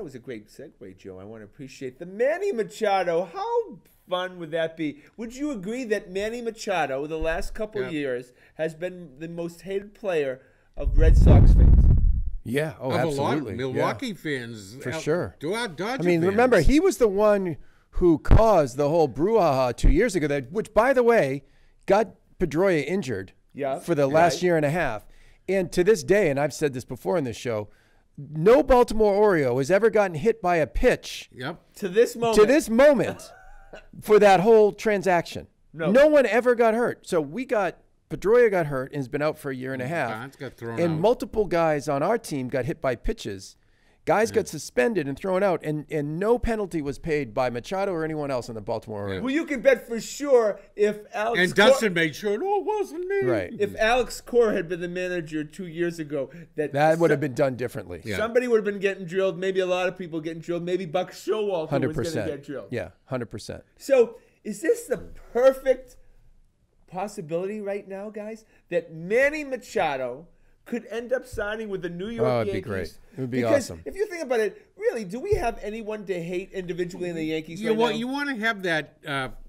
that was a great segue, Joe. I want to appreciate the Manny Machado. How fun would that be? Would you agree that Manny Machado, the last couple years, has been the most hated player of Red Sox fans? Yeah, of absolutely. A lot of Milwaukee fans. For sure. Dodger I mean, fans. remember, he was the one who caused the whole brouhaha 2 years ago, which, by the way, got Pedroia injured for the last year and a half. And to this day, and I've said this before in this show, no Baltimore Oriole has ever gotten hit by a pitch to this moment for that whole transaction. No one ever got hurt. So Pedroia got hurt and has been out for a year and a half. Bonds got thrown and out. Multiple guys on our team got hit by pitches. Guys got suspended and thrown out, and no penalty was paid by Machado or anyone else in the Baltimore Orioles. Well, you can bet for sure if Alex and Dustin made sure, no, it wasn't me. Right. If Alex Cora had been the manager 2 years ago, that would have been done differently. Yeah. Somebody would have been getting drilled. Maybe a lot of people getting drilled. Maybe Buck Showalter was going to get drilled. Yeah, 100%. So is this the perfect possibility right now, guys, that Manny Machado could end up signing with the New York Yankees? It'd be great. It would be because awesome. If you think about it, really, do we have anyone to hate individually in the Yankees right now? You want to have that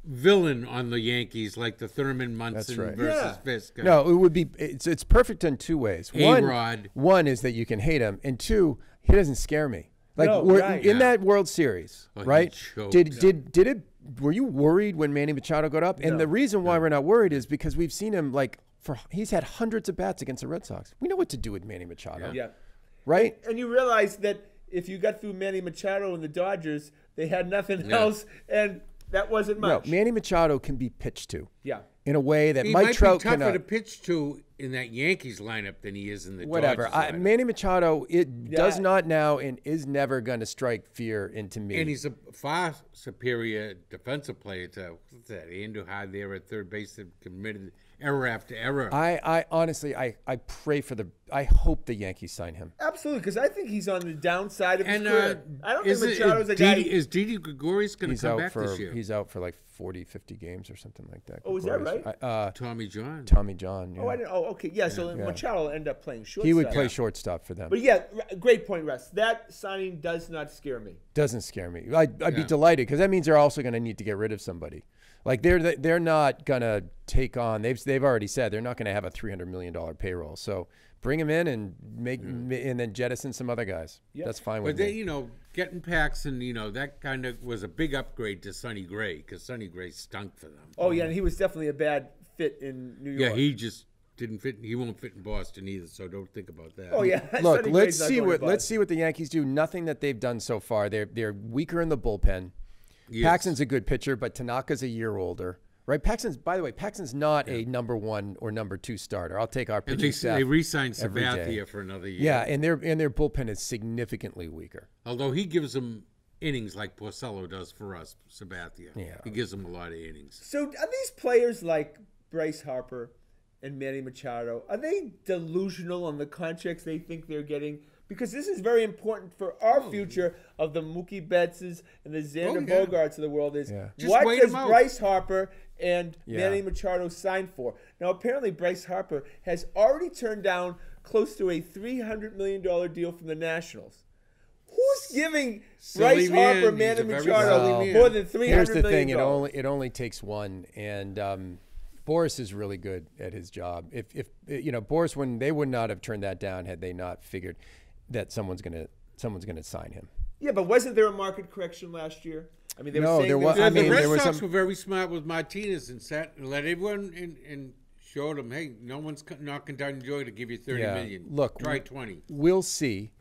villain on the Yankees, like the Thurman Munson versus Fisk. No, it would be. It's perfect in two ways. A-Rod. One is that you can hate him, and two, he doesn't scare me. Like in that World Series, right? Were you worried when Manny Machado got up? And the reason why we're not worried is because we've seen him he's had hundreds of bats against the Red Sox. We know what to do with Manny Machado. Yeah. Right? And you realize that if you got through Manny Machado and the Dodgers, they had nothing else, and that wasn't much. No, Manny Machado can be pitched to. Yeah. In a way that he Mike Trout cannot. He might cannot. be tougher to pitch to in that Yankees lineup than he is in the Whatever. Dodgers lineup. Manny Machado, does not now and is never going to strike fear into me. And he's a far superior defensive player to Andrew Hyde there at third base that committed error after error. I honestly, I pray I hope the Yankees sign him. Absolutely, because I think he's on the downside of his career. I don't think Machado's a guy. Is Didi Gregorius going to come back this year? He's out for like 40, 50 games or something like that. Oh, is that right? Tommy John. Tommy John. Yeah. Oh, I didn't. Oh, okay. Yeah, so Machado will end up playing shortstop. He would play shortstop for them. But yeah, great point, Russ. That signing does not scare me. Doesn't scare me. I'd be delighted because that means they're also going to need to get rid of somebody. Like they're not going to take on. They've already said they're not going to have a $300 million payroll. So bring him in and and then jettison some other guys. Yep. That's fine with me. But getting Paxton, that kind of was a big upgrade to Sonny Gray because Sonny Gray stunk for them. Oh yeah, and he was definitely a bad fit in New York. Yeah, he just didn't fit. He won't fit in Boston either. So don't think about that. Oh yeah. Look, let's see what the Yankees do. Nothing that they've done so far. They're weaker in the bullpen. Yes. Paxton's a good pitcher, but Tanaka's a year older. Right, by the way, Paxton's not a number 1 or number 2 starter. I'll take our pitching staff. They re-signed Sabathia for another year. Yeah, and their bullpen is significantly weaker. Although he gives them innings like Porcello does for us, Sabathia. Yeah, he gives them a lot of innings. So are these players like Bryce Harper and Manny Machado, are they delusional on the contracts they think they're getting? Because this is very important for our future of the Mookie Bettses and the Xander Bogarts of the world. What does Bryce Harper and Manny Machado sign for? Now, apparently Bryce Harper has already turned down close to a $300 million deal from the Nationals. Who's giving Bryce Harper, Manny Machado more than $300 million? Here's the thing. It only takes one. And Boris is really good at his job. If Boris, they would not have turned that down had they not figured that someone's gonna sign him. Yeah, but wasn't there a market correction last year? I mean, there was. The Red Sox were very smart with Martinez and sat and let everyone and showed them, hey, no one's knocking down joy to give you $30 million. Look, try 20. We'll see.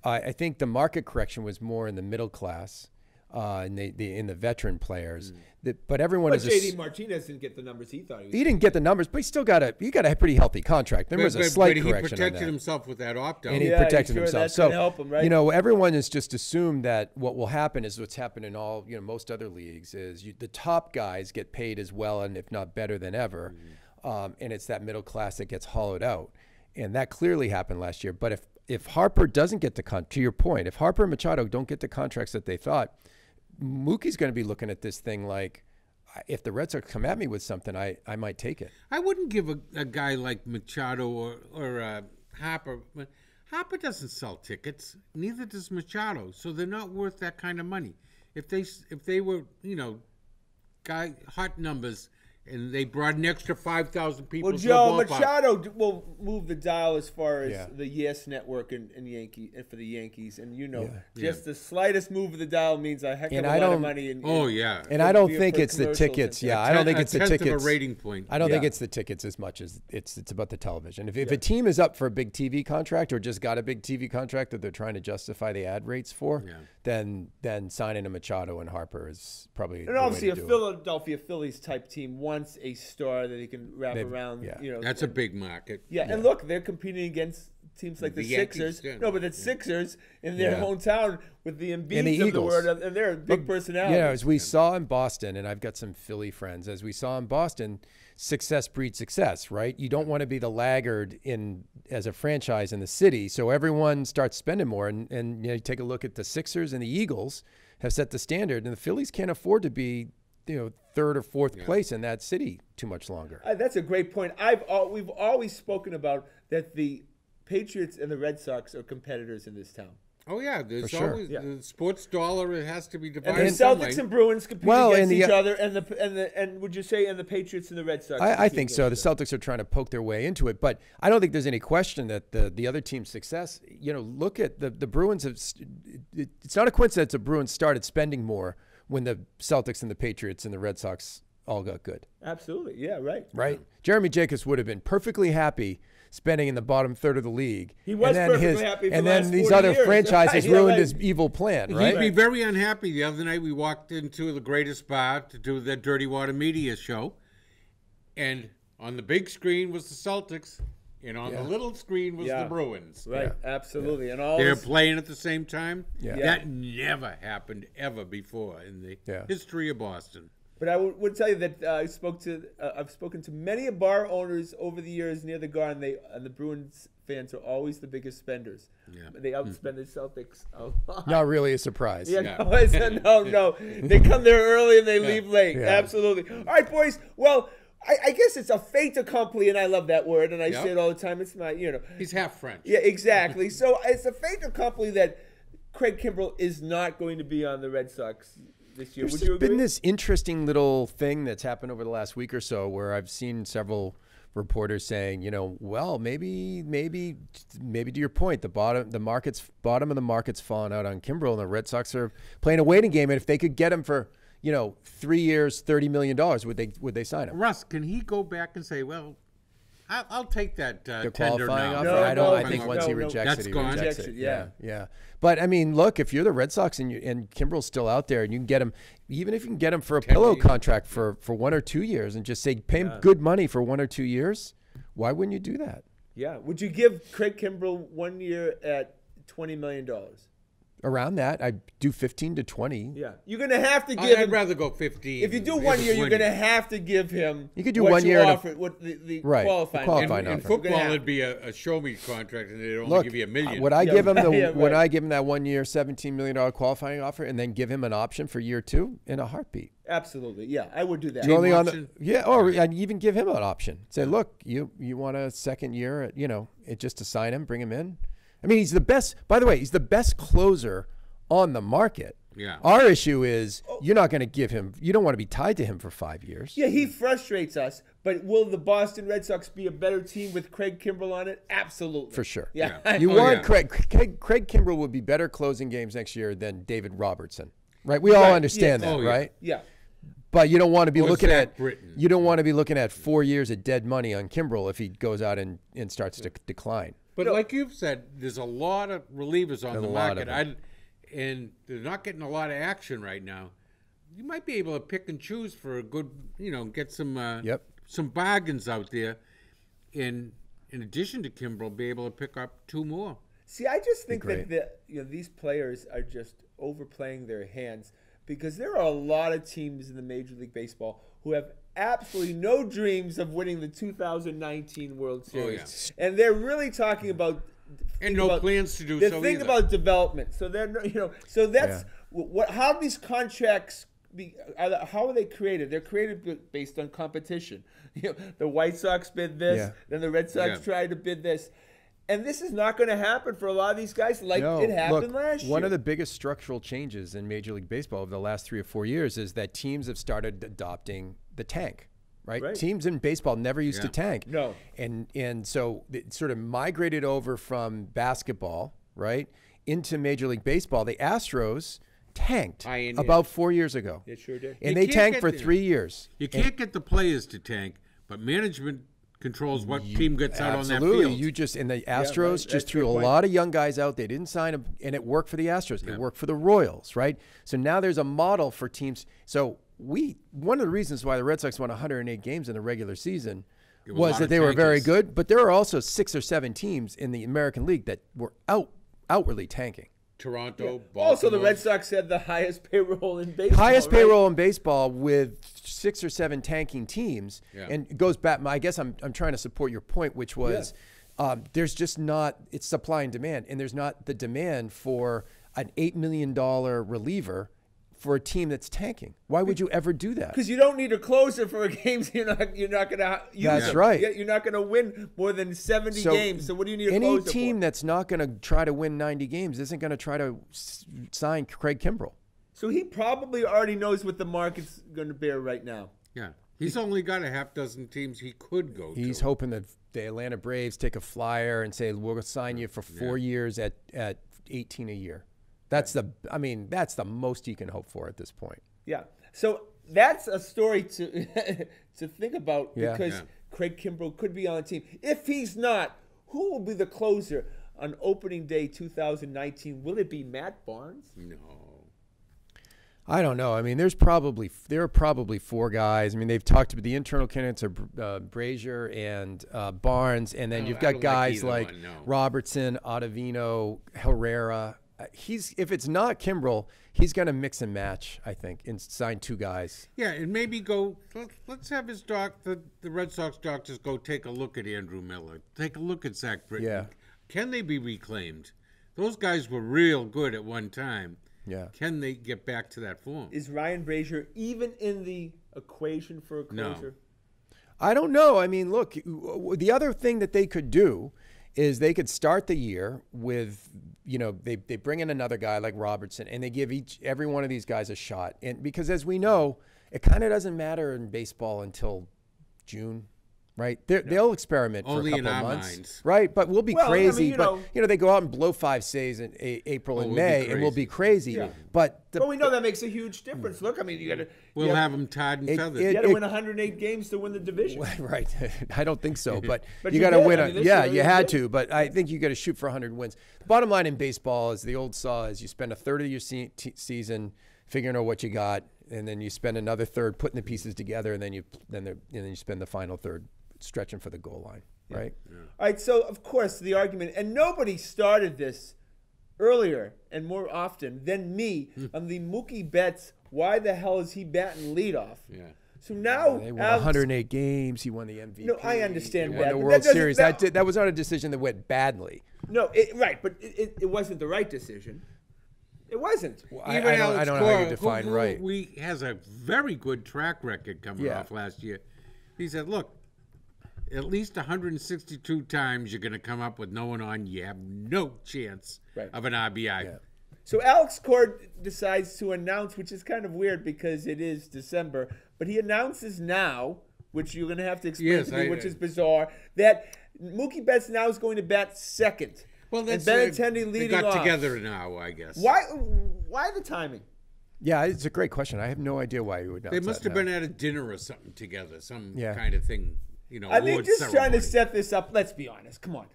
I think the market correction was more in the middle class, in the veteran players. But everyone is. JD Martinez didn't get the numbers he thought he was. He didn't get the numbers, but he still got a pretty healthy contract. There was a slight correction on that. He protected himself with that opt-out. And he protected himself. That's gonna help him, right? Everyone has just assumed that what will happen is what's happened in all, most other leagues is the top guys get paid as well and if not better than ever, and it's that middle class that gets hollowed out, and that clearly happened last year. But if Harper doesn't get to your point, if Harper and Machado don't get the contracts that they thought, Mookie's going to be looking at this thing like, if the Red Sox come at me with something, I might take it. I wouldn't give a guy like Machado or Harper. Harper doesn't sell tickets. Neither does Machado. So they're not worth that kind of money. If they were, hot numbers, and they brought an extra 5,000 people. Well, to Joe, the ballpark, Machado will move the dial as far as Yeah. the Yes Network and for the Yankees, and Yeah. just the slightest move of the dial means a heck of And a I lot of don't- money. Oh yeah. And I don't for think it's the commercials tickets. and Yeah, I don't think it's the tenth tickets. of a rating point. I don't think Yeah. it's the tickets as much as it's about the television. If a team is up for a big TV contract or just got a big TV contract that they're trying to justify the ad rates for, then signing a Machado and Harper is probably And the way obviously, to a do it. Philadelphia Phillies type team wants a star that they can wrap around. yeah. That's a big market. Yeah, and look, they're competing against teams like the Yankees, Sixers. yeah. No, but the Sixers in their Yeah. hometown with the Embiids And the of the Eagles. world, and they're a big personality. Yeah, as we saw in Boston, and I've got some Philly friends, as we saw in Boston, success breeds success, right? You don't want to be the laggard as a franchise in the city, so everyone starts spending more. And you take a look at the Sixers and the Eagles have set the standard, and the Phillies can't afford to be third or fourth place in that city too much longer. That's a great point. We've always spoken about that the Patriots and the Red Sox are competitors in this town. Oh yeah, there's sure. always the sports dollar. It has to be And divided. the some Celtics way. and Bruins compete against each other, and would you say and the Patriots and the Red Sox? I compete think so. The against them? Celtics are trying to poke their way into it, but I don't think there's any question that the other team's success. Look at the Bruins have. It's not a coincidence the Bruins started spending more when the Celtics and the Patriots and the Red Sox all got good. Absolutely, yeah, right. Right. Jeremy Jacobs would have been perfectly happy spending in the bottom third of the league. He was perfectly happy for and the then last these 40 other years. franchises Yeah, ruined right. his evil plan. Right. He'd be very unhappy. The other night we walked into the greatest bar to do the Dirty Water Media show, and on the big screen was the Celtics, and on the little screen was the Bruins. Right, absolutely, and all They're this, playing at the same time. Yeah. That never happened ever before in the history of Boston. But I would tell you that I've spoken to many bar owners over the years near the Garden. And the Bruins fans are always the biggest spenders. Yeah. They outspend the Celtics a lot. Not really a surprise. Yeah, no, I said no. They come there early and they leave late. Yeah. Absolutely. All right, boys. Well, I guess it's a fait accompli, and I love that word, and I say it all the time. It's not, He's half French. Yeah, exactly. So it's a fait accompli that Craig Kimbrell is not going to be on the Red Sox this year. There's Would you just been agree? this interesting little thing that's happened over the last week or so where I've seen several reporters saying, well, maybe to your point, the bottom of the market's fallen out on Kimbrell, and the Red Sox are playing a waiting game, and if they could get him for 3 years, $30 million, would they sign him? Russ, can he go back and say, well, I'll take that The tender qualifying now? offer? No, I think once he no. rejects That's it, he gone. rejects Rejects it. it, Yeah. But I mean, look, if you're the Red Sox and Kimbrell's still out there, and you can get him, even if you can get him for a pillow years. contract for 1 or 2 years, and just say pay him good money for 1 or 2 years, why wouldn't you do that? Yeah. Would you give Craig Kimbrell 1 year at $20 million? Around that, I'd do 15 to 20. Yeah. You're going to have to give I'd him. rather go 15. If you do 1 year, you're going to have to give him. You could do what 1 you year and a- offered, what the Right, the qualifying. qualifying In offer. football, Gonna have- it'd be a show me contract, and they'd only Look, give you $1 million. would I give him the yeah, would right. I give him that 1 year, $17 million qualifying offer, and then give him an option for year 2 in a heartbeat? Absolutely. Yeah, I would do that. You're only on option? or I'd even give him an option. Say, look, you want a second year, just to sign him, bring him in. I mean, he's the best. By the way, he's the best closer on the market. Yeah. Our issue is you're not going to give him. You don't want to be tied to him for 5 years. Yeah, he frustrates us, but will the Boston Red Sox be a better team with Craig Kimbrell on it? Absolutely. For sure. Yeah. You Oh, want yeah. Craig Kimbrell would be better closing games next year than David Robertson, right? We all understand yes. that, Oh, yeah. right? Yeah. But you don't want to be Or looking Zach at Britton. you don't want to be looking at 4 years of dead money on Kimbrell if he goes out and starts to decline. But like you've said, there's a lot of relievers on the a lot of market. And they're not getting a lot of action right now. You might be able to pick and choose for a good, get some some bargains out there. In addition to Kimbrell, be able to pick up 2 more. See, I just think great. that these players are just overplaying their hands because there are a lot of teams in the Major League Baseball who have absolutely no dreams of winning the 2019 World Series. And they're really talking about And no plans to do They're so thinking either. about development. So they're so that's what how do these contracts how are they created? They're created based on competition. The White Sox bid this, then the Red Sox tried to bid this. And this is not going to happen for a lot of these guys like it happened last year. One of the biggest structural changes in Major League Baseball over the last 3 or 4 years is that teams have started adopting the tank, right? Teams in baseball never used to tank. No. And so it sort of migrated over from basketball, right, into Major League Baseball. The Astros tanked about 4 years ago. It sure did. And they tanked for 3 years. You can't get the players to tank, but management controls what team gets out on that field. Absolutely. And the Astros just threw a lot of young guys out. They didn't sign them, and it worked for the Astros. Yeah. It worked for the Royals, right? So now there's a model for teams. So one of the reasons why the Red Sox won 108 games in the regular season was that they were very good, but there are also 6 or 7 teams in the American League that were outwardly tanking. Toronto, Baltimore. Also, the Red Sox had the highest payroll in baseball. Highest payroll in baseball with 6 or 7 tanking teams. Yeah. And it goes back, I guess I'm trying to support your point, which was there's just not, it's supply and demand. And there's not the demand for an $8 million reliever for a team that's tanking. Why would you ever do that? Because you don't need a closer for a game you're not going to use. That's right. You're not going to win more than 70 games. So what do you need a closer for? Any team that's not going to try to win 90 games isn't going to try to sign Craig Kimbrell. So he probably already knows what the market's going to bear right now. Yeah. He's only got a half dozen teams he could go to. He's hoping that the Atlanta Braves take a flyer and say, we'll sign you for 4 years at $18 a year. That's the most you can hope for at this point. Yeah. So that's a story to to think about because Craig Kimbrell could be on the team. If he's not, who will be the closer on opening day 2019? Will it be Matt Barnes? No. I don't know. I mean, there are probably 4 guys. I mean, they've talked about the internal candidates are Brazier and Barnes, and then you've got guys like Robertson, Ottavino, Herrera. If it's not Kimbrell, he's going to mix and match, I think, and sign 2 guys. Yeah, and maybe let's have the Red Sox doctors go take a look at Andrew Miller, take a look at Zach Britton. Yeah. Can they be reclaimed? Those guys were real good at one time. Yeah. Can they get back to that form? Is Ryan Brazier even in the equation for a closer? No. I don't know. I mean, look, the other thing that they could do is they could start the year with, they bring in another guy like Robertson and they give every one of these guys a shot. And because as we know, it kind of doesn't matter in baseball until June, right? They'll experiment only for a couple in of our months, minds. right? But we'll be crazy. I mean, but they go out and blow 5 saves in April and May, and we'll be crazy. Yeah. But we know that makes a huge difference. Look, I mean, we'll have them tied and feathered. You got to win 108 games to win the division. Right. I don't think so, but But you you got to did. win. I mean, You had to, but I think you got to shoot for 100 wins. The bottom line in baseball is the old saw is you spend a third of your season figuring out what you got, and then you spend another third putting the pieces together, and then you spend the final third stretching for the goal line, right? Yeah. All right, so of course the argument, and nobody started this earlier and more often than me on the Mookie Betts. Why the hell is he batting leadoff? Yeah. So now they won 108 games. He won the MVP. No, I understand he that. won the World Series. That was not a decision that went badly. No, but it wasn't the right decision. It wasn't. Well, I don't know how you define right. He has a very good track record coming off last year. He said, look, at least 162 times you're going to come up with no one on. You have no chance of an RBI. Yeah. So Alex Cord decides to announce, which is kind of weird because it is December, but he announces now, which you're going to have to explain to me, which is bizarre, that Mookie Betts now is going to bat second. Well, that's and Benintendi leading off. They got together now, I guess. Why the timing? Yeah, it's a great question. I have no idea why you would announce that. They must have been at a dinner or something together, some kind of thing. I think just trying to set this up. Let's be honest. Come on.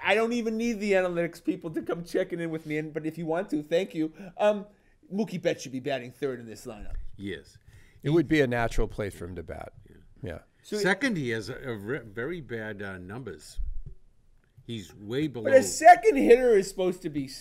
I don't even need the analytics people to come checking in with me. But if you want to, thank you. Mookie Betts should be batting third in this lineup. Yes. It would be a natural place for him to bat. Yeah. So second, he has very bad numbers. He's way below. But a second hitter is supposed to be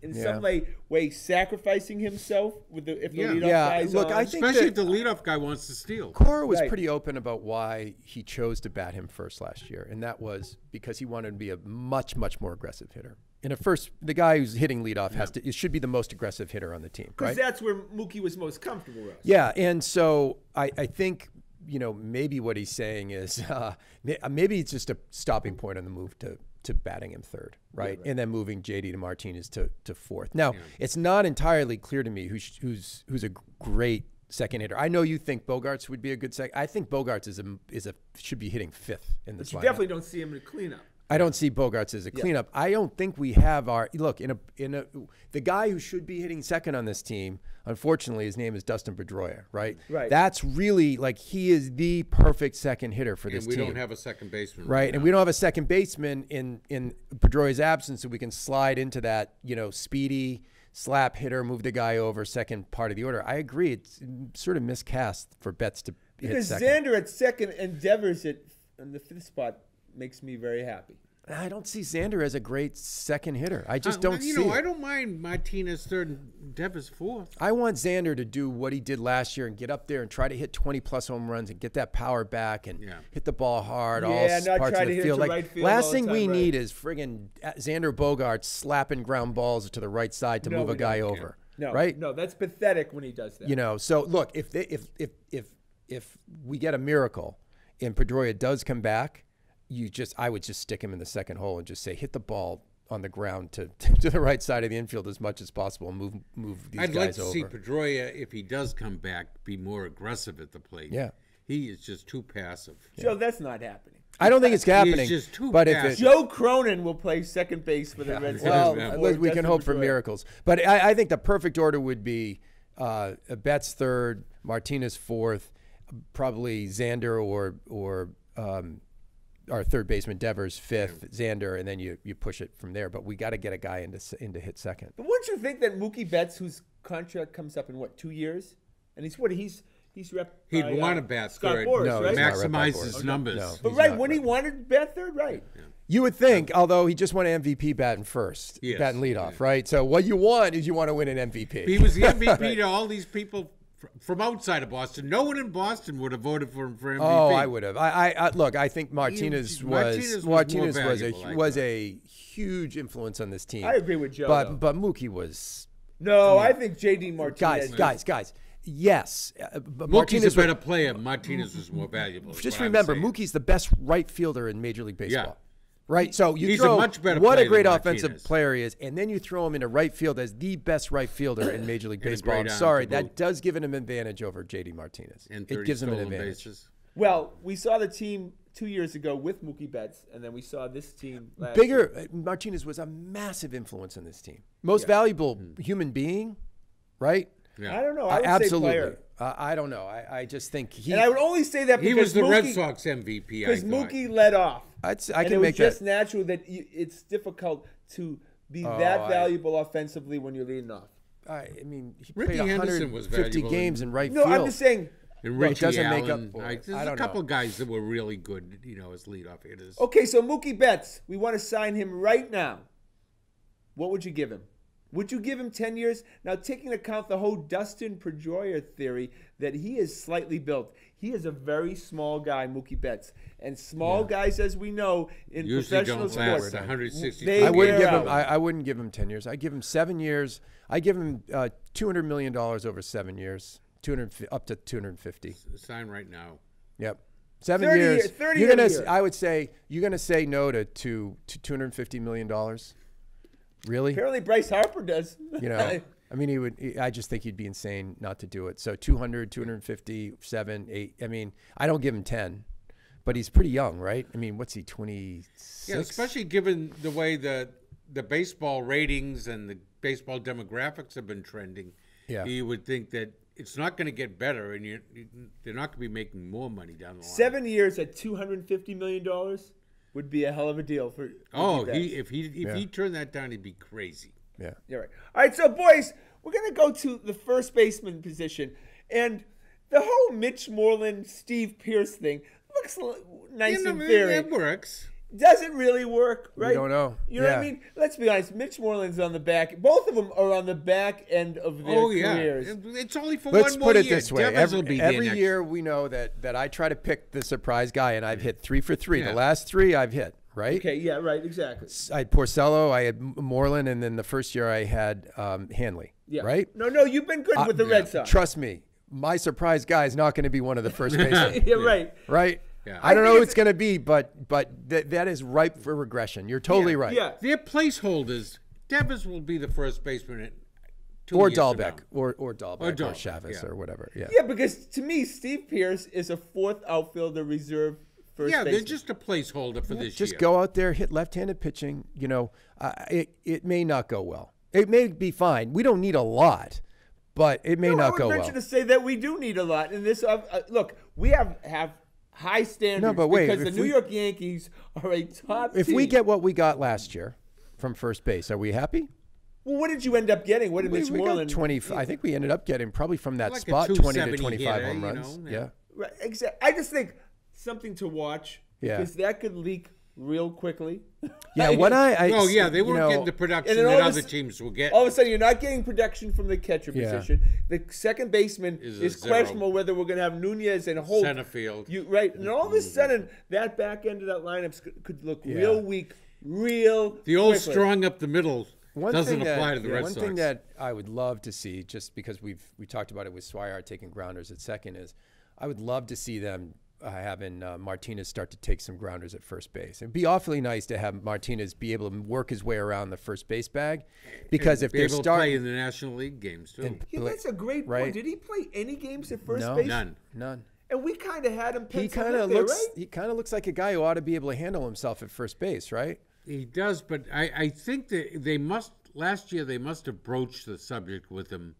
in some way sacrificing himself if the leadoff guy's on. I think especially if the leadoff guy wants to steal. Cora was pretty open about why he chose to bat him first last year, and that was because he wanted to be a much, much more aggressive hitter. And at first, the guy who's hitting leadoff should be the most aggressive hitter on the team, right? Because that's where Mookie was most comfortable with. Yeah, and so I think maybe what he's saying is maybe it's just a stopping point on the move to to batting him third, right? And then moving JD to Martinez to fourth. Now, it's not entirely clear to me who's a great second hitter. I know you think Bogarts would be a good second. I think Bogarts should be hitting fifth in this lineup. You definitely don't see him in a cleanup. I don't see Bogarts as a cleanup. I don't think we have the guy who should be hitting second on this team. Unfortunately, his name is Dustin Pedroia, right? Right. That's really he is the perfect second hitter for this team. And we don't have a second baseman, right? And we don't have a second baseman in Pedroia's absence, so we can slide into that speedy slap hitter, move the guy over, second part of the order. I agree. It's sort of miscast for Betts to hit second. Because Xander at second and Devers in the fifth spot makes me very happy. I don't see Xander as a great second hitter. I just don't see it. I don't mind Martinez third and Devers fourth. I want Xander to do what he did last year and get up there and try to hit 20-plus home runs and get that power back and hit the ball hard all parts of the field. Right field. Last thing we need is friggin' Xander Bogaerts slapping ground balls to the right side to move a guy over. No, right? No, that's pathetic when he does that. So look, if we get a miracle and Pedroia does come back, I would just stick him in the second hole and just say, hit the ball on the ground to the right side of the infield as much as possible and move these guys over. I'd like to see Pedroia, if he does come back, be more aggressive at the plate. Yeah. He is just too passive. Joe, that's not happening. I don't think it's happening. He's just too passive. Joe Cronin will play second base for the Red Sox. Well, we can hope for miracles. But I think the perfect order would be Betts third, Martinez fourth, probably Xander or our third baseman Devers fifth, Xander, and then you push it from there. But we got to get a guy into hit second. But wouldn't you think that Mookie Betts, whose contract comes up in 2 years, and he'd want to bat Scott third, Boras, no, right? Maximize his numbers. No, but when he wanted bat third, right? Yeah. You would think, although he just won an MVP batting first, batting leadoff, right? So what you want is you want to win an MVP. He was the MVP to all these people from outside of Boston. No one in Boston would have voted for him for MVP. Oh, I would have. Look. I think Martinez was a huge influence on this team. I agree with Joe. But Mookie was. No, I think JD Martinez. Guys. Yes, Mookie's a better player. Martinez was more valuable. Just remember, Mookie's the best right fielder in Major League Baseball. Yeah. Right, so he's a much better what player a great than offensive Martinez. player he is, and then you throw him into right field as the best right fielder in Major League Baseball. I'm sorry, that does give him an advantage over JD Martinez. And it gives him an advantage. Bases. Well, we saw the team 2 years ago with Mookie Betts, and then we saw this team last year. Martinez was a massive influence in this team. Most valuable human being, right? Yeah. I don't know. I would absolutely. say player. I don't know. I just think and I would only say that because he was the Mookie, Red Sox MVP. Because Mookie led off. I can it make was just natural that it's difficult to be that valuable offensively when you're leading off. I mean, he Ricky played Henderson was 150 games in right field. No, I'm just saying. And Richie doesn't Allen. make up for it. There's a couple of guys that were really good, as leadoff hitters. Okay, so Mookie Betts, we want to sign him right now. What would you give him? Would you give him 10 years? Now, taking into account the whole Dustin Pedroia theory that he is slightly built. He is a very small guy, Mookie Betts. And small guys, as we know, in usually professional don't last sports, 160. I wouldn't give him 10 years. I give him 7 years. I give him $200 million over 7 years, up to 250. Sign right now. Yep. 7 30 years. 30 you're gonna. years. I would say you're gonna say no to $250 million. Really? Apparently, Bryce Harper does. I mean, I just think he'd be insane not to do it. So 200, 250, 7, 8. I mean, I don't give him 10, but he's pretty young, right? I mean, what's he, 26? Yeah, especially given the way the baseball ratings and the baseball demographics have been trending. Yeah. You would think that it's not going to get better, and they're not going to be making more money down the line. 7 years at $250 million would be a hell of a deal for. If he turned that down, he'd be crazy. Yeah. You're right. All right, so boys, we're gonna go to the first baseman position, and the whole Mitch Moreland, Steve Pearce thing looks nice in theory. It works. Does it really work? Right? We don't know. You know what I mean? Let's be honest. Mitch Moreland's on the back. Both of them are on the back end of their careers. It's only for Let's one more put it year. this way. Devers will be Every there year we know that I try to pick the surprise guy, and I've hit 3 for 3. Yeah. The last 3 I've hit, right? Okay, yeah, right, exactly. I had Porcello, I had Moreland, and then the first year I had Hanley, right? No, you've been good with the Red Sox. Trust me, my surprise guy is not going to be one of the first basemen. Yeah, right. Right? Yeah. I don't know who it's going to be, but that is ripe for regression. You're totally right. Yeah. They're placeholders. Devers will be the first baseman at 2 Or years from now. Dahlbeck, or Dahlbeck, or Chavez, yeah. or whatever. Yeah. Yeah, because to me, Steve Pearce is a fourth outfielder reserve first Yeah, they're baseman. just a placeholder for this Just year. go out there, hit left-handed pitching. It may not go well. It may be fine. We don't need a lot, but it may not go I would well. venture to say that we do need a lot. In this, look, we have high standards. No, but wait, because the if New we- York Yankees are a top If team. we get what we got last year from first base, are we happy? well, what did you end up getting? What did We Mitch got Moreland? 20. I think we ended up getting probably from that Like a spot 20 to 270 25 hitter, home you runs. know, Yeah. Right, exactly. I just think something to watch Yeah. because that could leak real quickly. Yeah. What I Oh, yeah, they you weren't know, getting the production and then that all of a other teams will get. All of a sudden, you're not getting production from the catcher Yeah. position. The second baseman Is is a zero. questionable whether we're going to have Nunez and Holt. Center field. Right. And all of a sudden, that back end of that lineup could look Yeah. real weak, real The old quickly. strong up the middle One doesn't thing apply that- to the yeah, Red one Sox. thing that I would love to see, just because we talked about it with Swihart taking grounders at second, is I would love to see them having Martinez start to take some grounders at first base. It'd be awfully nice to have Martinez be able to work his way around the first base bag, because if be they're able to play starting in the National League games too. Yeah, that's a great Right. point. Did he play any games at first No. base? None. And we kind of had him he penciled kind of in there, looks right? he kind of looks like a guy who ought to be able to handle himself at first base, right? He does, but I think that they must last year they must have broached the subject with him,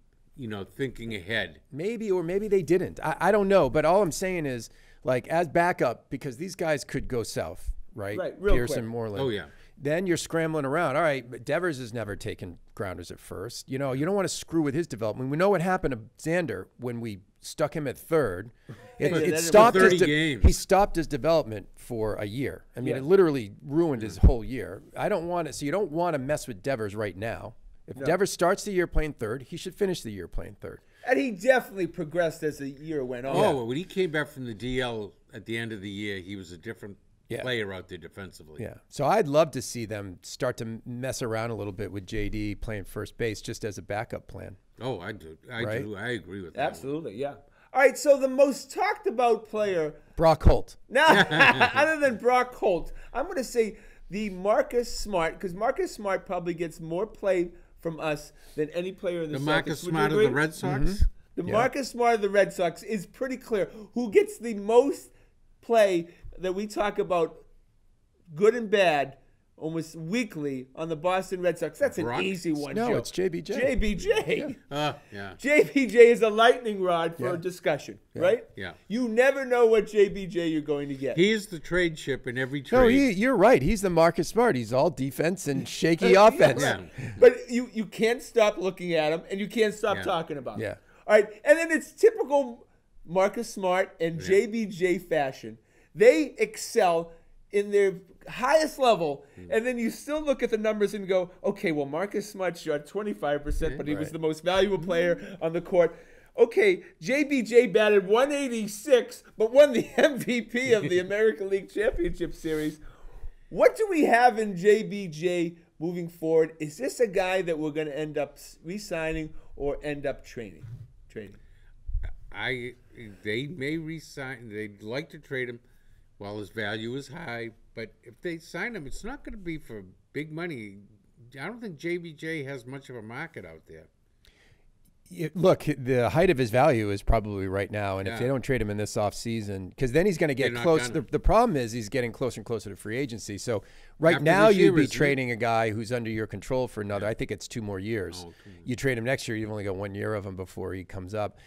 thinking ahead. Maybe, or maybe they didn't. I don't know. But all I'm saying is, like, as backup, because these guys could go south, right? Right, real Pearson, quick. Moreland. Oh, yeah. Then you're scrambling around. All right, but Devers has never taken grounders at first. You don't want to screw with his development. We know what happened to Xander when we stuck him at third. It that stopped was 30 his games. he stopped his development for a year. I mean, Yeah. it literally ruined his whole year. I don't want to. So you don't want to mess with Devers right now. If Devers starts the year playing third, he should finish the year playing third. And he definitely progressed as the year went on. Oh, when he came back from the DL at the end of the year, he was a different player out there defensively. Yeah. So I'd love to see them start to mess around a little bit with JD playing first base just as a backup plan. Oh, I do. I Right? do. I agree with that. Absolutely, yeah. All right, so the most talked about player, Brock Holt. now, other than Brock Holt, I'm going to say the Marcus Smart, because Marcus Smart probably gets more play from us than any player in the The Celtics. Marcus Would you Smart of the agree? Red Sox. Mm-hmm. The Marcus Smart of the Red Sox is pretty clear. Who gets the most play that we talk about, good and bad, almost weekly on the Boston Red Sox? That's Brock? an easy one, No, Joe. it's JBJ. JBJ. Yeah. JBJ is a lightning rod for Yeah. a discussion, right? Yeah. You never know what JBJ you're going to get. He is the trade ship in every trade. No, you're right. He's the Marcus Smart. He's all defense and shaky offense. Yeah. But you can't stop looking at him, and you can't stop Yeah. talking about him. Yeah. All right, and then it's typical Marcus Smart and JBJ fashion. They excel in their highest level, and then you still look at the numbers and go, okay, well, Marcus Smart shot 25%, but he was Right. the most valuable player on the court. Okay, JBJ batted 186, but won the MVP of the American League Championship Series. What do we have in JBJ moving forward? Is this a guy that we're going to end up re-signing or end up trading? They may resign. They'd like to trade him while his value is high. But if they sign him, it's not going to be for big money. I don't think JBJ has much of a market out there. Look, the height of his value is probably right now, and if Yeah. they don't trade him in this offseason, because then he's going to get They're not close. gonna. The problem is he's getting closer and closer to free agency. So right After now this year, you'd be isn't it? trading a guy who's under your control for another. I think it's 2 more years. Oh, 2 more. You trade him next year, you've only got 1 year of him before he comes up.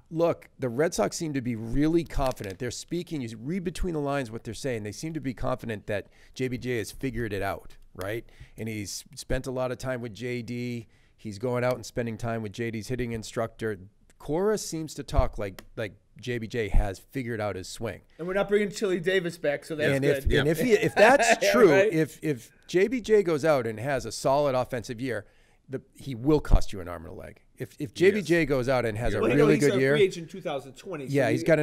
Look, the Red Sox seem to be really confident. They're speaking. You read between the lines what they're saying. They seem to be confident that JBJ has figured it out, right? And he's spent a lot of time with JD. He's going out and spending time with JD's hitting instructor. Cora seems to talk like JBJ has figured out his swing. And we're not bringing Chili Davis back, so that's And good. if that's Yeah, true, right? if JBJ goes out and has a solid offensive year, he will cost you an arm and a leg. If JBJ goes out and has a Well, really he's good a year, free agent 2020. so yeah, he's got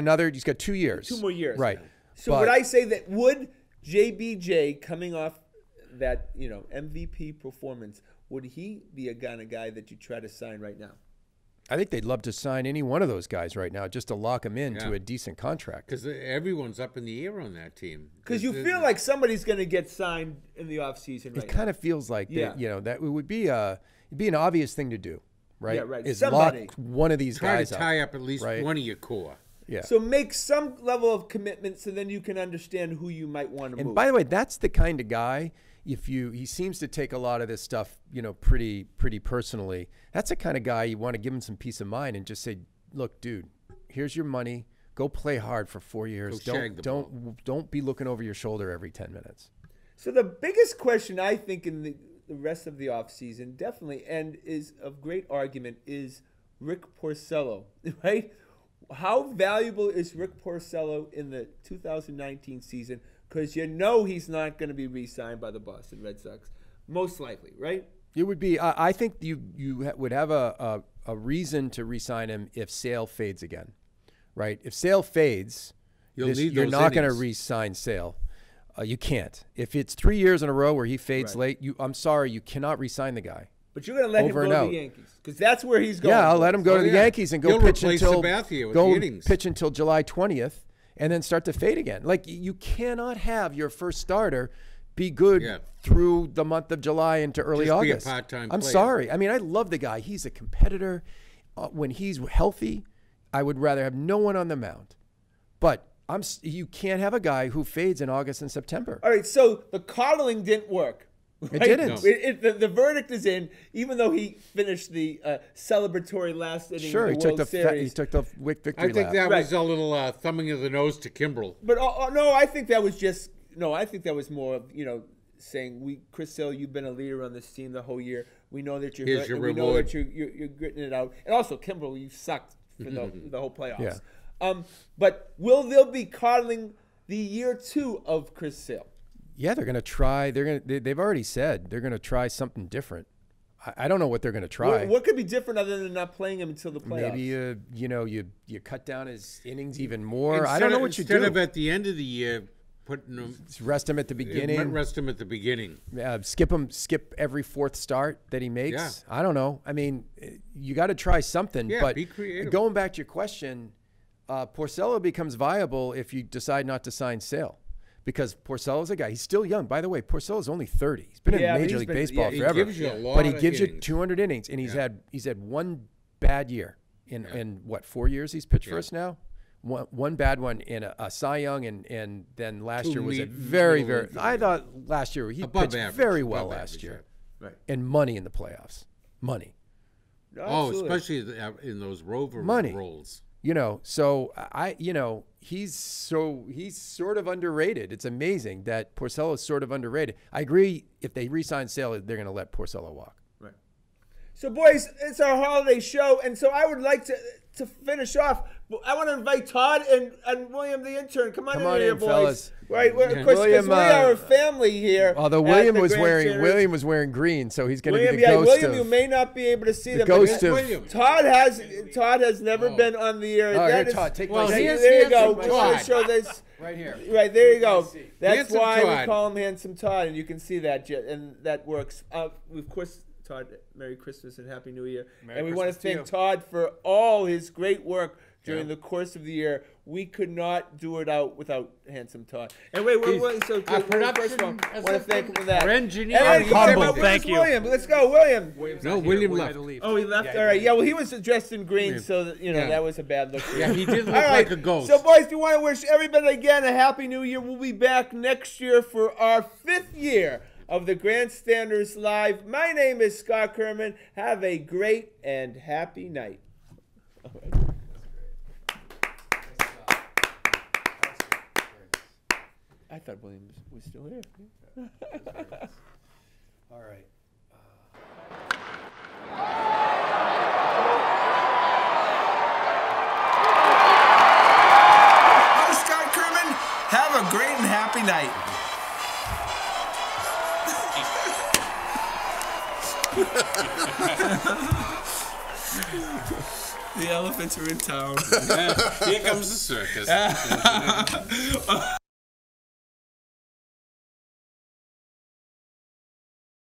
2 years. 2 more years. Right. So would I say that would JBJ coming off that MVP performance, would he be a kind of guy that you try to sign right now? I think they'd love to sign any one of those guys right now just to lock them into a decent contract. Because everyone's up in the air on that team. Because you feel like somebody's going to get signed in the offseason right It kind of feels like that, that it would be it'd be an obvious thing to do, right? Yeah, right. Is Somebody. lock one of these Try guys to tie up at least one of your core. Yeah. So make some level of commitment so then you can understand who you might want to move. And by the way, that's the kind of guy, he seems to take a lot of this stuff, pretty personally. That's the kind of guy you want to give him some peace of mind and just say, look, dude, here's your money. Go play hard for 4 years. Don't be looking over your shoulder every 10 minutes. So the biggest question I think in the rest of the offseason, definitely, and is of great argument, is Rick Porcello, right? How valuable is Rick Porcello in the 2019 season? Because he's not going to be re-signed by the Boston Red Sox, most likely, right? It would be. I think you would have a reason to re-sign him if Sale fades again, right? If Sale fades, you're not going to re-sign Sale. You can't. If it's 3 years in a row where he fades late, I'm sorry, you cannot re-sign the guy. But you're going to let him go to the Yankees because that's where he's going. Yeah, I'll let him go to the Yankees and go pitch until pitch until July 20th, and then start to fade again. Like, you cannot have your first starter be good through the month of July into early August. Be a part-time I'm player. sorry. I mean, I love the guy. He's a competitor. When he's healthy, I would rather have no one on the mound. But you can't have a guy who fades in August and September. All right, so the coddling didn't work. Right? It didn't. No. The verdict is in, even though he finished the celebratory last inning of the World Series. He took the victory lap. I think that was a little thumbing of the nose to Kimbrel. But no, I think that was just I think that was more of saying, Chris Sale, you've been a leader on this team the whole year. We know that you're hurt, and we know that you're gritting it out. And also, Kimbrel, you sucked for the whole playoffs. Yeah. But will they be coddling the year 2 of Chris Sale? Yeah, they're going to try. They've already said they're going to try something different. I don't know what they're going to try. What could be different other than not playing him until the playoffs? Maybe you cut down his innings even more. I don't know what you do. Instead of at the end of the year putting him, rest him at the beginning. Rest him at the beginning. Skip every fourth start that he makes. Yeah. I don't know. I mean, you got to try something. Yeah, but be creative. Going back to your question, Porcello becomes viable if you decide not to sign Sale. Because Porcello's a guy. He's still young. By the way, Porcello's only 30. He's been in Major League Baseball forever. He gives you a lot but he gives innings. you 200 innings, and he's had one bad year in what, 4 years he's pitched for us now. One bad one in a Cy Young, and then last year was a very. I thought last year he pitched very well last year, right? And money in the playoffs, money. Especially in those rover roles. So he's sort of underrated. It's amazing that Porcello is sort of underrated. I agree. If they re-sign Sale, they're going to let Porcello walk. Right. So, boys, it's our holiday show, and so I would like to finish off. I want to invite Todd and William, the intern. Come on in here, boys. Fellas. Right, of course, because we are a family here. Although William was wearing green, so he's going to be the ghost. William, you may not be able to see them. Ghost of William. Todd has never been on the air. Here, Todd, take my seat. There you go. We want to show this. Right here. Right, there you go. That's Handsome why Todd. we call him Handsome Todd, and you can see that, and that works. Of course, Todd, Merry Christmas and Happy New Year. Merry and we Christmas want to thank Todd for all his great work during the course of the year. We could not do it out without Handsome Todd. And first of all, I want to thank him for that. Our engineer. And humble. Thank you. William. Let's go, William. William left. Oh, he left? All right. Yeah, well, he was dressed in green, so that, that was a bad look. Yeah, he did look like a ghost. So, boys, we want to wish everybody again a Happy New Year. We'll be back next year for our 5th year of the Grandstanders Live. My name is Scott Kerman. Have a great and happy night. All right. I thought William was still here. All right. I'm Scott Kerman. Have a great and happy night. The elephants are in town. Here comes the circus.